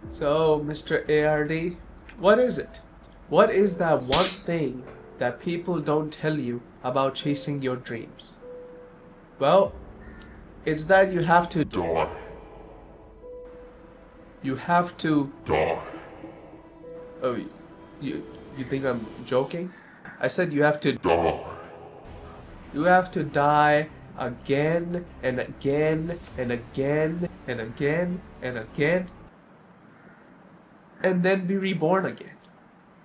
So, Mr. ARD, what is it? What is that one thing that people don't tell you about chasing your dreams? Well, it's that you have to Die. you have to Die. oh you think I'm joking? I said you have to Die. die again and again and again and again and again and then be reborn again.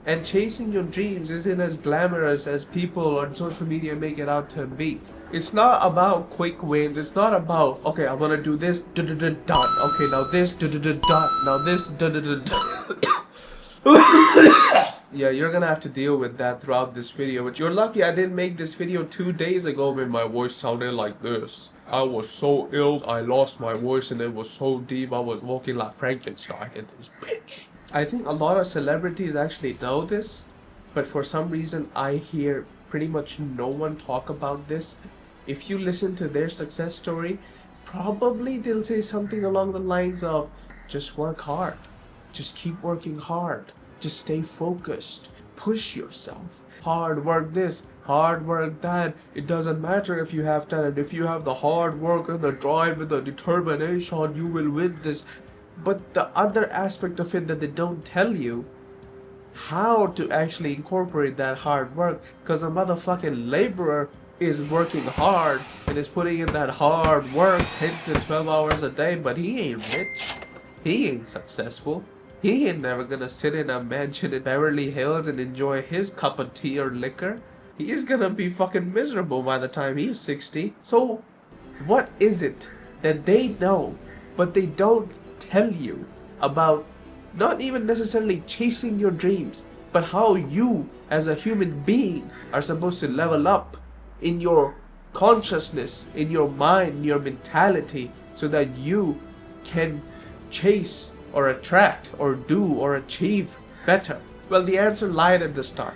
And chasing your dreams isn't as glamorous as people on social media make it out to be. It's not about quick wins. It's not about, okay, I want to do this, done. Okay, now this, done. Now this, done. Yeah, you're gonna have to deal with that throughout this video. But you're lucky I didn't make this video 2 days ago when my voice sounded like this. I was so ill, I lost my voice and it was so deep, I was walking like Frankenstein in this bitch. I think a lot of celebrities actually know this, but for some reason I hear pretty much no one talk about this. If you listen to their success story, probably they'll say something along the lines of, just work hard, just keep working hard, just stay focused, push yourself, hard work this, hard work that. It doesn't matter if you have talent, if you have the hard work and the drive and the determination, you will win this. But the other aspect of it that they don't tell you, how to actually incorporate that hard work, because a motherfucking laborer is working hard and is putting in that hard work 10 to 12 hours a day, but he ain't rich, he ain't successful, he ain't never gonna sit in a mansion in Beverly Hills and enjoy his cup of tea or liquor. He is gonna be fucking miserable by the time he's 60. So what is it that they know but they don't tell you about? Not even necessarily chasing your dreams, but how you as a human being are supposed to level up in your consciousness, in your mind, in your mentality, so that you can chase or attract or do or achieve better. Well, the answer lied at the start.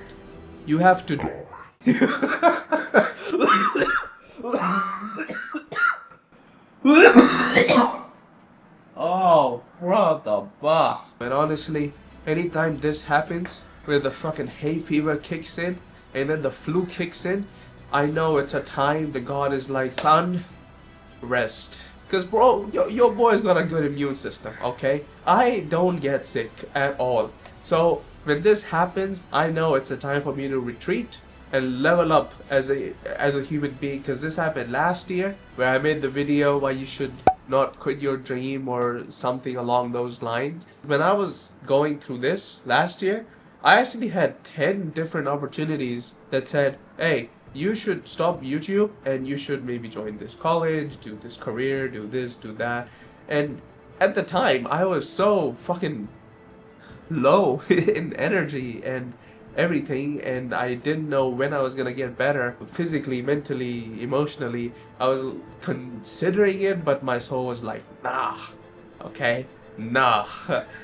You have to Oh, brother, bah. And honestly, anytime this happens, where the fucking hay fever kicks in, and then the flu kicks in, I know it's a time the God is like, son, rest. Cause bro, your boy's got a good immune system, okay? I don't get sick at all. So when this happens, I know it's a time for me to retreat and level up as a human being. Cause this happened last year, where I made the video why you should not quit your dream or something along those lines. When I was going through this last year, I actually had 10 different opportunities that said, hey, you should stop YouTube and you should maybe join this college, do this career, do this, do that. And at the time, I was so fucking low in energy and everything, and I didn't know when I was gonna get better physically, mentally, emotionally. I was considering it, but my soul was like, nah, okay, nah.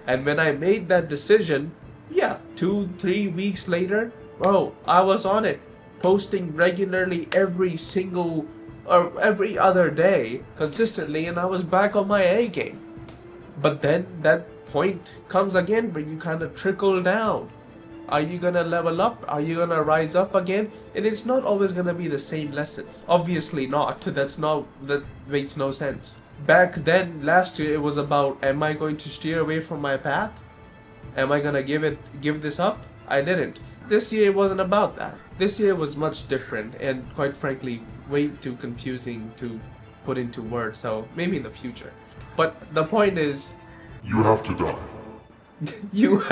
And when I made that decision, yeah, 2-3 weeks later, bro, I was on it, posting regularly every single or every other day consistently, and I was back on my A game. But then that point comes again where you kind of trickle down. Are you gonna level up? Are you gonna rise up again? And it's not always gonna be the same lessons. Obviously not. That makes no sense. Back then, last year, it was about, am I going to steer away from my path? Am I gonna give this up? I didn't. This year it wasn't about that. This year was much different and quite frankly way too confusing to put into words. So maybe in the future. But the point is, You have to die. you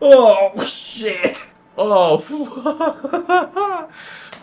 oh shit. Oh.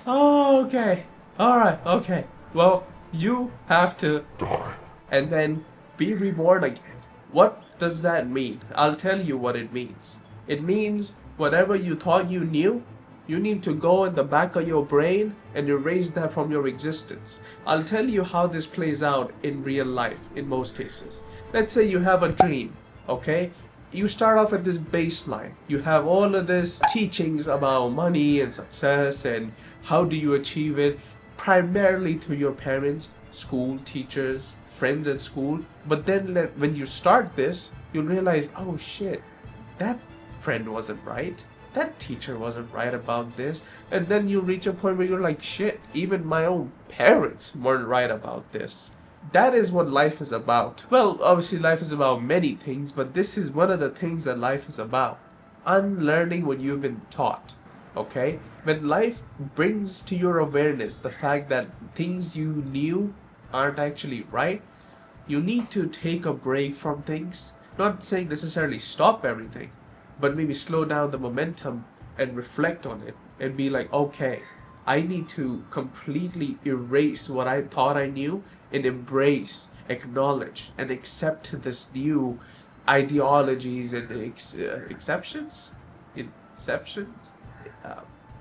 Oh, okay. Alright, okay. Well, you have to Die. and then be reborn again. What does that mean? I'll tell you what it means. It means whatever you thought you knew, you need to go in the back of your brain and erase that from your existence. I'll tell you how this plays out in real life in most cases. Let's say you have a dream, okay? You start off at this baseline. You have all of this teachings about money and success and how do you achieve it, primarily through your parents. school, teachers, friends at school. But then when you start this, you'll realize, oh shit, that friend wasn't right. That teacher wasn't right about this. And then you reach a point where you're like, shit, even my own parents weren't right about this. That is what life is about. Well, obviously life is about many things, but this is one of the things that life is about. Unlearning what you've been taught. Okay? When life brings to your awareness the fact that things you knew aren't actually right, you need to take a break from things. Not saying necessarily stop everything, but maybe slow down the momentum and reflect on it and be like, okay, I need to completely erase what I thought I knew and embrace, acknowledge, and accept this new ideologies and exceptions? Inceptions?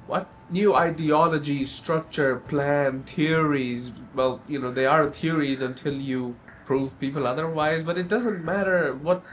What? New ideologies, structure, plan, theories. Well, they are theories until you prove people otherwise, but it doesn't matter what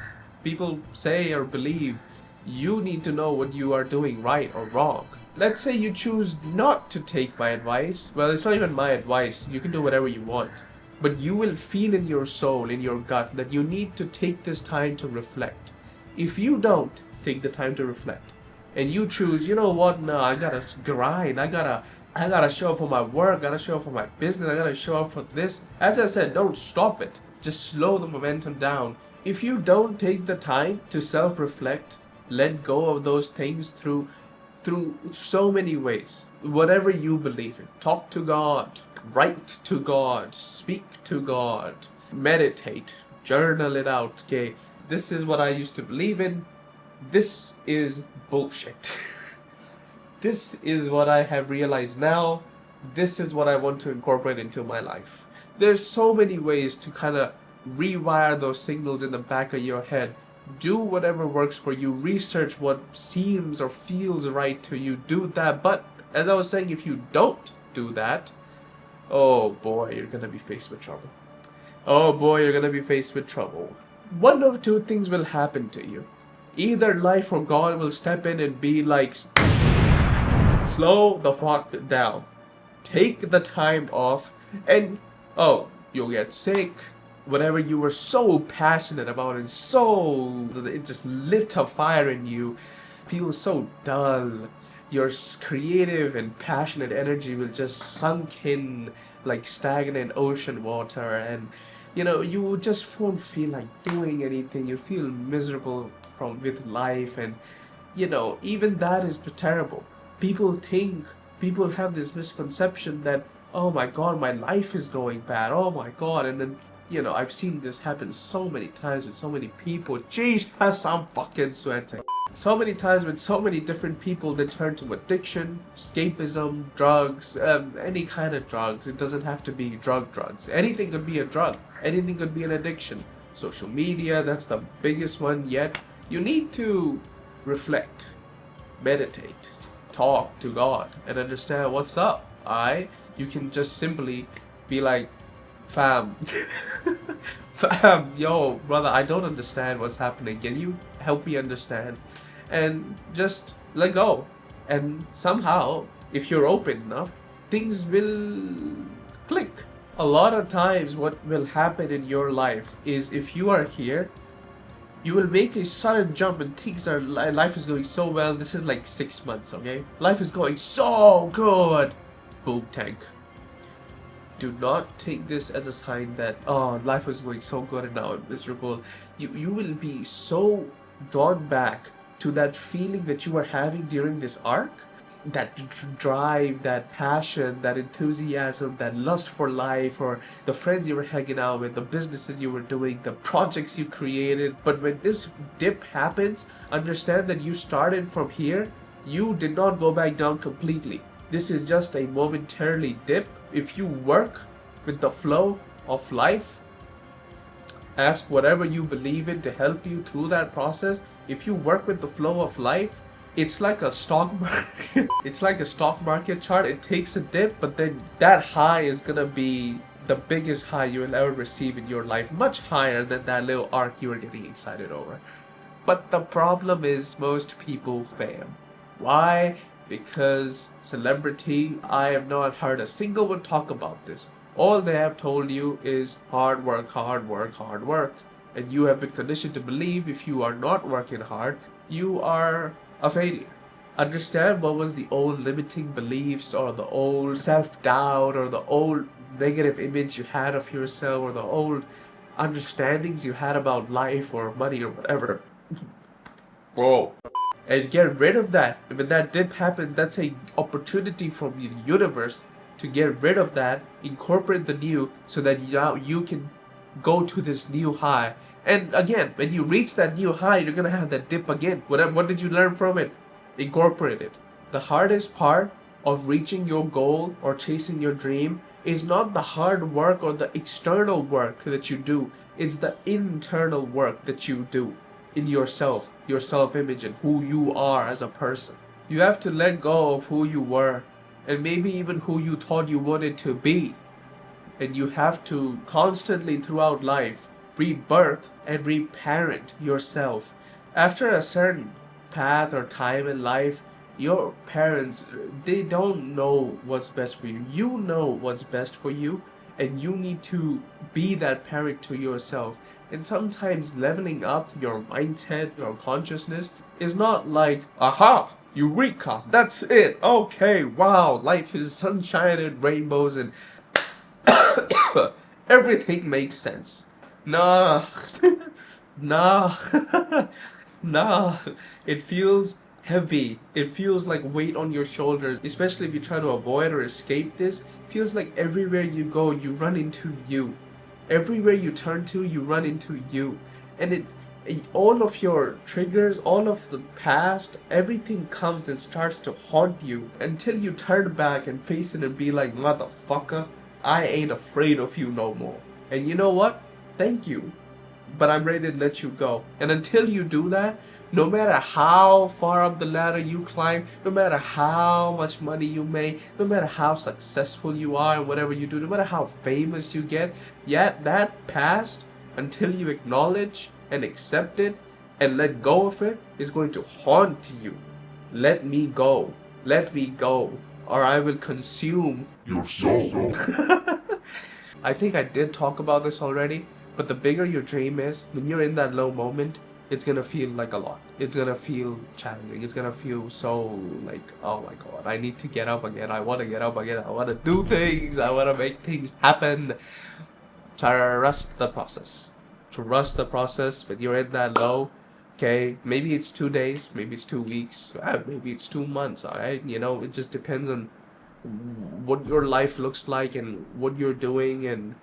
people say or believe. You need to know what you are doing right or wrong. Let's say you choose not to take my advice. Well, it's not even my advice. You can do whatever you want. But you will feel in your soul, in your gut, that you need to take this time to reflect. If you don't take the time to reflect, and you choose, you know what, no, I gotta grind, I gotta show up for my work, I gotta show up for my business, I gotta show up for this. As I said, don't stop it. Just slow the momentum down. If you don't take the time to self-reflect, let go of those things through so many ways. Whatever you believe in. Talk to God. Write to God. Speak to God. Meditate. Journal it out. Okay, this is what I used to believe in. This is bullshit. This is what I have realized now. This is what I want to incorporate into my life. There's so many ways to kind of rewire those signals in the back of your head. Do whatever works for you. Research what seems or feels right to you. Do that. But as I was saying, if you don't do that, oh boy, you're gonna be faced with trouble. Oh boy, you're gonna be faced with trouble. One of two things will happen to you. Either life or God will step in and be like, slow the fuck down. Take the time off, and you'll get sick. Whatever you were so passionate about and it just lit a fire in you, feels so dull. Your creative and passionate energy will just sunk in like stagnant ocean water, and you just won't feel like doing anything. You feel miserable with life, and even that is terrible. People have this misconception that, oh my god, my life is going bad, oh my god, and then I've seen this happen so many times with so many people. Jeez, I'm fucking sweating. So many times with so many different people, they turn to addiction, escapism, drugs, any kind of drugs. It doesn't have to be drugs. Anything could be a drug. Anything could be an addiction. Social media, that's the biggest one yet. You need to reflect, meditate, talk to God, and understand what's up. You can just simply be like, fam, yo, brother, I don't understand what's happening. Can you help me understand? And just let go. And somehow, if you're open enough, things will click. A lot of times what will happen in your life is, if you are here, you will make a sudden jump and life is going so well. This is like 6 months, okay? Life is going so good. Boom, tank. Do not take this as a sign that, life was going so good and now I'm miserable. You will be so drawn back to that feeling that you were having during this arc. That drive, that passion, that enthusiasm, that lust for life, or the friends you were hanging out with, the businesses you were doing, the projects you created. But when this dip happens, understand that you started from here. You did not go back down completely. This is just a momentarily dip. If you work with the flow of life, ask whatever you believe in to help you through that process. If you work with the flow of life, it's like a stock market. It's like a stock market chart. It takes a dip, but then that high is gonna be the biggest high you will ever receive in your life. Much higher than that little arc you were getting excited over. But the problem is, most people fail. Why? Because celebrity, I have not heard a single one talk about this. All they have told you is hard work, hard work, hard work. And you have been conditioned to believe if you are not working hard, you are a failure. Understand what was the old limiting beliefs or the old self-doubt or the old negative image you had of yourself or the old understandings you had about life or money or whatever. Bro. And get rid of that. When that dip happens, that's a opportunity from the universe to get rid of that, incorporate the new so that now you can go to this new high. And again, when you reach that new high, you're gonna have that dip again. What did you learn from it? Incorporate it. The hardest part of reaching your goal or chasing your dream is not the hard work or the external work that you do. It's the internal work that you do in yourself, your self-image and who you are as a person. You have to let go of who you were and maybe even who you thought you wanted to be. And you have to constantly throughout life rebirth and reparent yourself. After a certain path or time in life, your parents, they don't know what's best for you. You know what's best for you, and you need to be that parent to yourself. And sometimes leveling up your mindset, your consciousness is not like, aha, eureka, that's it. Okay, wow, life is sunshine and rainbows and everything makes sense. Nah, nah, nah. It feels heavy. It feels like weight on your shoulders, especially if you try to avoid or escape this. It feels like everywhere you go, you run into you. Everywhere you turn to, you run into you. And all of your triggers, all of the past, everything comes and starts to haunt you until you turn back and face it and be like, motherfucker, I ain't afraid of you no more. And you know what? Thank you. But I'm ready to let you go. And until you do that, no matter how far up the ladder you climb, no matter how much money you make, no matter how successful you are in whatever you do, no matter how famous you get, yet that past, until you acknowledge and accept it and let go of it, is going to haunt you. Let me go. Let me go. Or I will consume your soul. I think I did talk about this already, but the bigger your dream is, when you're in that low moment, it's gonna feel like a lot. It's gonna feel challenging. It's gonna feel so like, oh my god, I need to get up again. I wanna get up again. I wanna do things. I wanna make things happen. Trust the process. Trust the process. When you're in that low, okay, maybe it's 2 days, maybe it's 2 weeks, maybe it's 2 months, alright? You know, it just depends on what your life looks like and what you're doing, and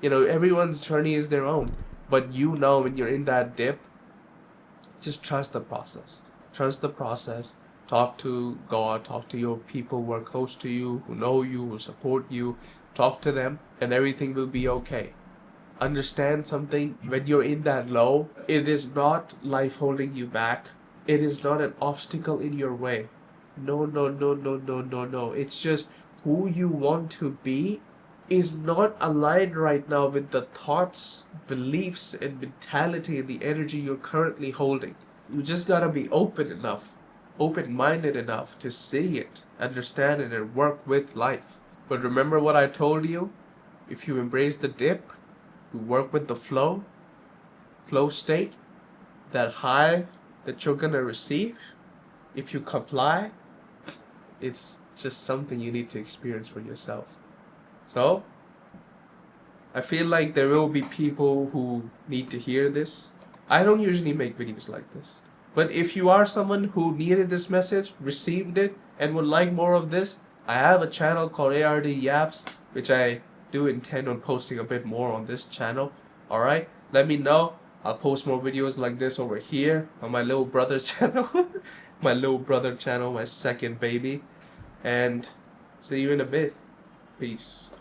you know, everyone's journey is their own. But you know, when you're in that dip, just trust the process. Trust the process. Talk to God, talk to your people who are close to you, who know you, who support you. Talk to them and everything will be okay. Understand something, when you're in that low, it is not life holding you back. It is not an obstacle in your way. No, no, no, no, no, no, no. It's just who you want to be is not aligned right now with the thoughts, beliefs, and mentality and the energy you're currently holding. You just gotta be open enough, open-minded enough to see it, understand it, and work with life. But remember what I told you? If you embrace the dip, you work with the flow state, that high that you're gonna receive, if you comply, it's just something you need to experience for yourself. So, I feel like there will be people who need to hear this. I don't usually make videos like this. But if you are someone who needed this message, received it, and would like more of this, I have a channel called ARD Yaps, which I do intend on posting a bit more on this channel. Alright? Let me know. I'll post more videos like this over here on my little brother's channel. My little brother channel, my second baby. And see you in a bit. Peace.